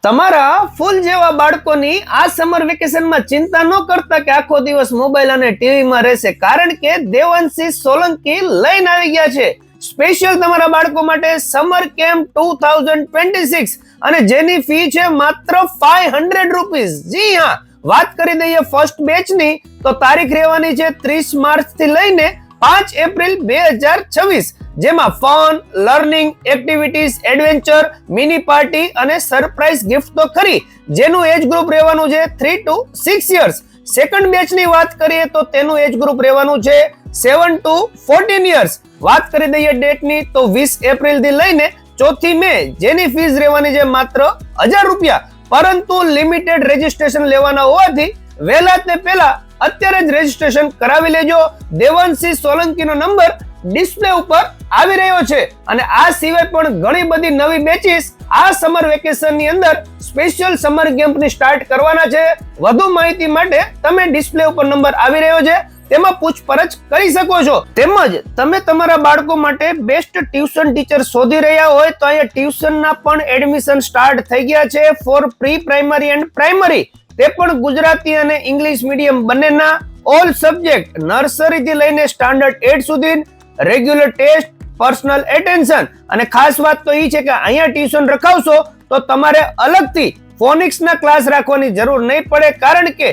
તમારા ફૂલ જેવા બાળકોની આ સમર વેકેશનમાં ચિંતા ન કરતા કે આખો દિવસ મોબાઈલ અને ટીવીમાં રહેશે, કારણ કે દેવાંશી સોલંકી લઈને આવી ગયા છે સ્પેશિયલ તમારા બાળકો માટે સમર કેમ્પ 2026 અને જેની ફી છે માત્ર 500 રૂપીસ। જી હા, વાત કરી દઈએ ફર્સ્ટ બેચની તો તારીખ રહેવાની છે 30 માર્ચ થી લઈને 5 એપ્રિલ 2026, જેમાં fun, learning, activities, adventure, mini party અને સરપ્રાઇઝ ગિફ્ટ તો ખરી, જેનું એજ ગ્રુપ રહેવાનું છે 3 to 6 યર્સ। સેકન્ડ બેચ ની વાત કરીએ તો તેનું એજ ગ્રુપ રહેવાનું છે 7 to 14 યર્સ। વાત કરી દઈએ ડેટ ની તો 20 એપ્રિલ થી લઈને 4 મે, જેની ફીસ રહેવાની છે માત્ર 1000 રૂપિયા, પરંતુ લિમિટેડ રજીસ્ટ્રેશન લેવાના હોવાથી વહેલા તે પહેલા અત્યારે જ રજીસ્ટ્રેશન કરાવી લેજો। દેવાંશી સોલંકીનો નંબર ડિસ્પ્લે ઉપર આવી રહ્યો છે અને આ સિવાય પણ ઘણી બધી નવી બેચીસ આ સમર વેકેશન ની અંદર સ્પેશિયલ સમર કેમ્પ ની સ્ટાર્ટ કરવાના છે। વધુ માહિતી માટે તમે ડિસ્પ્લે ઉપર નંબર આવી રહ્યો છે તેમાં પૂછપરછ કરી શકો છો। તેમજ તમે તમારા બાળકો માટે બેસ્ટ ટ્યુશન ટીચર શોધી રહ્યા હોય તો અહીંયા ટ્યુશનના પણ એડમિશન સ્ટાર્ટ થઈ ગયા છે for pre primary and primary, તે પણ ગુજરાતી અને ઇંગ્લિશ મીડિયમ બંનેના, ઓલ સબ્જેક્ટ નર્સરી થી લઈને સ્ટાન્ડર્ડ 8 સુધી, રેગ્યુલર ટેસ્ટ, પર્સનલ એટેન્શન, અને ખાસ વાત તો એ છે કે અહીંયા ટ્યુશન રખાવશો તો તમારે અલગથી ફોનિક્સ ના ક્લાસ રાખવાની જરૂર નહીં પડે, કારણ કે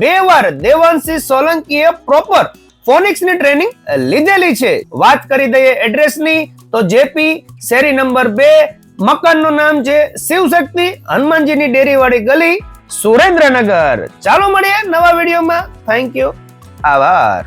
2 વાર દેવાંશી સોલંકીએ પ્રોપર ફોનિક્સ ની ટ્રેનિંગ લીધેલી છે। વાત કરી દઈએ એડ્રેસ ની તો જેપી શેરી નંબર 2, મકાનનું નામ છે શિવશક્તિ, હનુમાનજીની ડેરી વાળી ગલી, સુરેન્દ્રનગર। ચાલો મળીએ નવા વિડીયોમાં। થેન્ક યુ, આભાર।